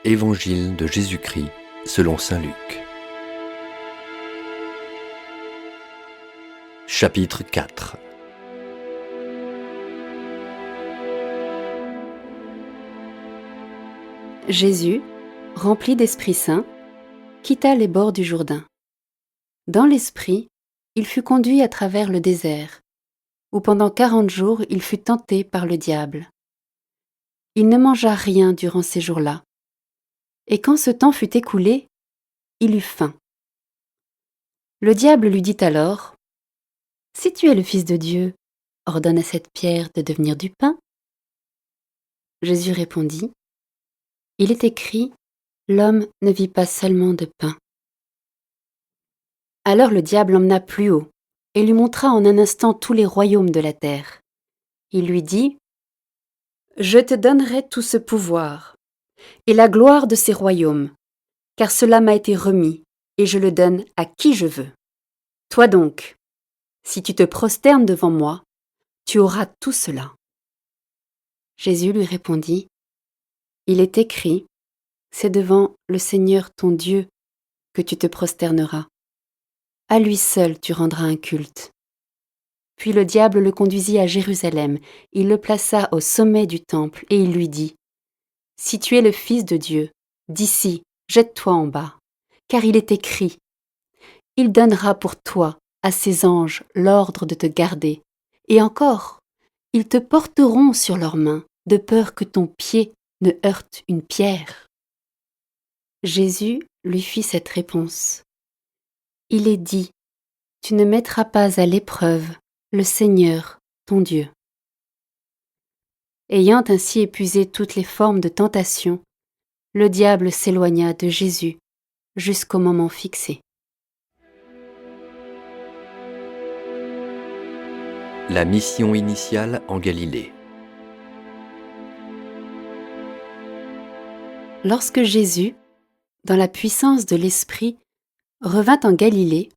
Évangile de Jésus-Christ selon saint Luc. Chapitre 4. Jésus, rempli d'Esprit Saint, quitta les bords du Jourdain. Dans l'Esprit, il fut conduit à travers le désert, où pendant 40 jours il fut tenté par le diable. Il ne mangea rien durant ces jours-là, et quand ce temps fut écoulé, il eut faim. Le diable lui dit alors : « Si tu es le Fils de Dieu, ordonne à cette pierre de devenir du pain. » Jésus répondit : « Il est écrit, l'homme ne vit pas seulement de pain. » Alors le diable l'emmena plus haut et lui montra en un instant tous les royaumes de la terre. Il lui dit : « Je te donnerai tout ce pouvoir et la gloire de ces royaumes, car cela m'a été remis et je le donne à qui je veux. Toi donc, si tu te prosternes devant moi, tu auras tout cela. » Jésus lui répondit : « Il est écrit, c'est devant le Seigneur ton Dieu que tu te prosterneras. À lui seul tu rendras un culte. » Puis le diable le conduisit à Jérusalem, il le plaça au sommet du temple et il lui dit : « Si tu es le Fils de Dieu, d'ici, jette-toi en bas, car il est écrit : il donnera pour toi à ses anges l'ordre de te garder, et encore, ils te porteront sur leurs mains, de peur que ton pied ne heurte une pierre. » Jésus lui fit cette réponse : « Il est dit, tu ne mettras pas à l'épreuve le Seigneur, ton Dieu. » Ayant ainsi épuisé toutes les formes de tentation, le diable s'éloigna de Jésus jusqu'au moment fixé. La mission initiale en Galilée. Lorsque Jésus, dans la puissance de l'Esprit, revint en Galilée,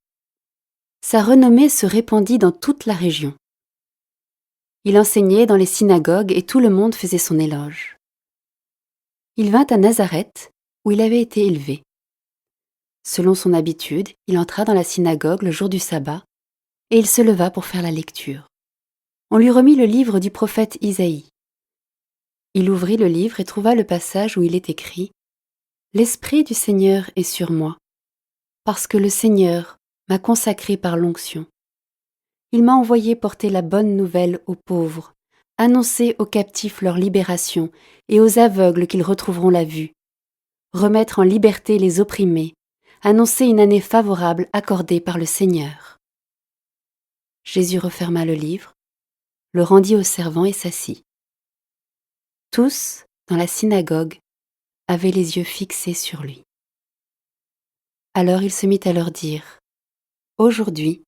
sa renommée se répandit dans toute la région. Il enseignait dans les synagogues et tout le monde faisait son éloge. Il vint à Nazareth, où il avait été élevé. Selon son habitude, il entra dans la synagogue le jour du sabbat, et il se leva pour faire la lecture. On lui remit le livre du prophète Isaïe. Il ouvrit le livre et trouva le passage où il est écrit : « L'Esprit du Seigneur est sur moi, parce que le Seigneur m'a consacré par l'onction. Il m'a envoyé porter la bonne nouvelle aux pauvres, annoncer aux captifs leur libération et aux aveugles qu'ils retrouveront la vue, remettre en liberté les opprimés, annoncer une année favorable accordée par le Seigneur. » Jésus referma le livre, le rendit au servant et s'assit. Tous, dans la synagogue, avaient les yeux fixés sur lui. Alors il se mit à leur dire : « Aujourd'hui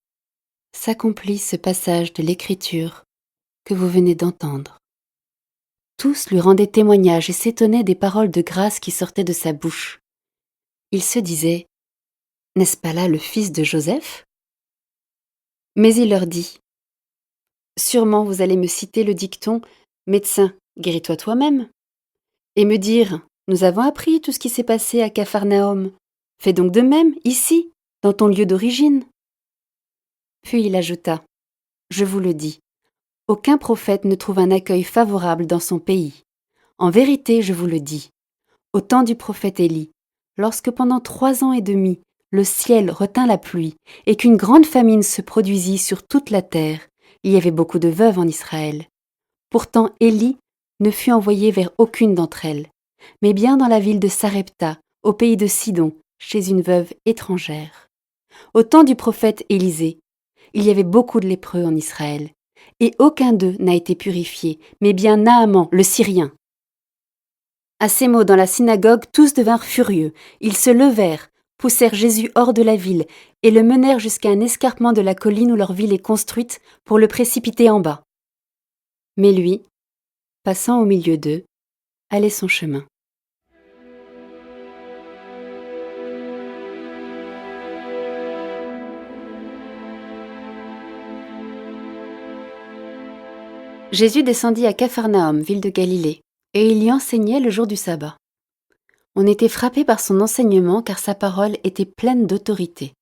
s'accomplit ce passage de l'Écriture que vous venez d'entendre. » Tous lui rendaient témoignage et s'étonnaient des paroles de grâce qui sortaient de sa bouche. Ils se disaient : « N'est-ce pas là le fils de Joseph ? » Mais il leur dit : « Sûrement vous allez me citer le dicton : Médecin, guéris-toi toi-même, et me dire : Nous avons appris tout ce qui s'est passé à Capharnaüm. Fais donc de même, ici, dans ton lieu d'origine. » Puis il ajouta : « Je vous le dis, aucun prophète ne trouve un accueil favorable dans son pays. En vérité, je vous le dis, au temps du prophète Élie, lorsque pendant 3 ans et demi, le ciel retint la pluie et qu'une grande famine se produisit sur toute la terre, il y avait beaucoup de veuves en Israël. Pourtant Élie ne fut envoyé vers aucune d'entre elles, mais bien dans la ville de Sarepta, au pays de Sidon, chez une veuve étrangère. Au temps du prophète Élisée, il y avait beaucoup de lépreux en Israël, et aucun d'eux n'a été purifié, mais bien Naaman, le Syrien. » À ces mots dans la synagogue, tous devinrent furieux. Ils se levèrent, poussèrent Jésus hors de la ville et le menèrent jusqu'à un escarpement de la colline où leur ville est construite pour le précipiter en bas. Mais lui, passant au milieu d'eux, allait son chemin. Jésus descendit à Capharnaüm, ville de Galilée, et il y enseignait le jour du sabbat. On était frappé par son enseignement car sa parole était pleine d'autorité.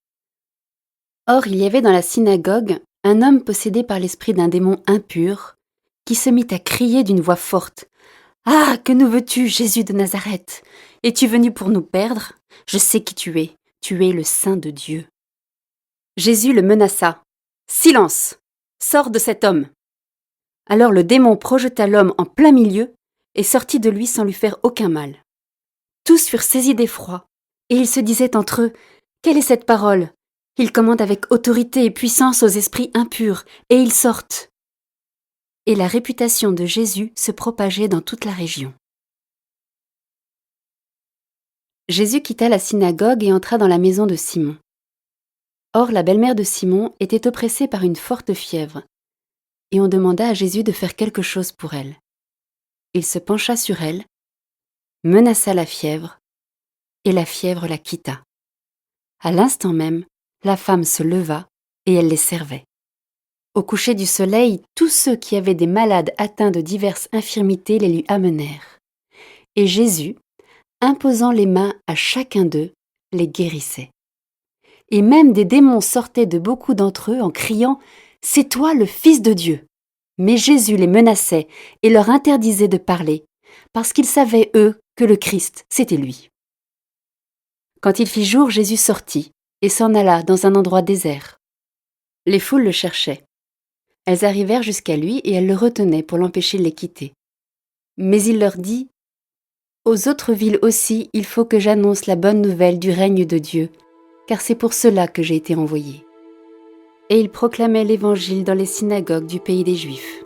Or, il y avait dans la synagogue un homme possédé par l'esprit d'un démon impur qui se mit à crier d'une voix forte. « Ah, que nous veux-tu, Jésus de Nazareth? Es-tu venu pour nous perdre? Je sais qui tu es le Saint de Dieu. » Jésus le menaça. « Silence! Sors de cet homme !» Alors le démon projeta l'homme en plein milieu et sortit de lui sans lui faire aucun mal. Tous furent saisis d'effroi, et ils se disaient entre eux « Quelle est cette parole? Il commande avec autorité et puissance aux esprits impurs, et ils sortent. » Et la réputation de Jésus se propageait dans toute la région. Jésus quitta la synagogue et entra dans la maison de Simon. Or, la belle-mère de Simon était oppressée par une forte fièvre, et on demanda à Jésus de faire quelque chose pour elle. Il se pencha sur elle, menaça la fièvre, et la fièvre la quitta. À l'instant même, la femme se leva et elle les servait. Au coucher du soleil, tous ceux qui avaient des malades atteints de diverses infirmités les lui amenèrent. Et Jésus, imposant les mains à chacun d'eux, les guérissait. Et même des démons sortaient de beaucoup d'entre eux en criant « C'est toi le Fils de Dieu !» Mais Jésus les menaçait et leur interdisait de parler, parce qu'ils savaient, eux, que le Christ, c'était lui. Quand il fit jour, Jésus sortit et s'en alla dans un endroit désert. Les foules le cherchaient. Elles arrivèrent jusqu'à lui et elles le retenaient pour l'empêcher de les quitter. Mais il leur dit « Aux autres villes aussi, il faut que j'annonce la bonne nouvelle du règne de Dieu, car c'est pour cela que j'ai été envoyé. » Et il proclamait l'évangile dans les synagogues du pays des Juifs.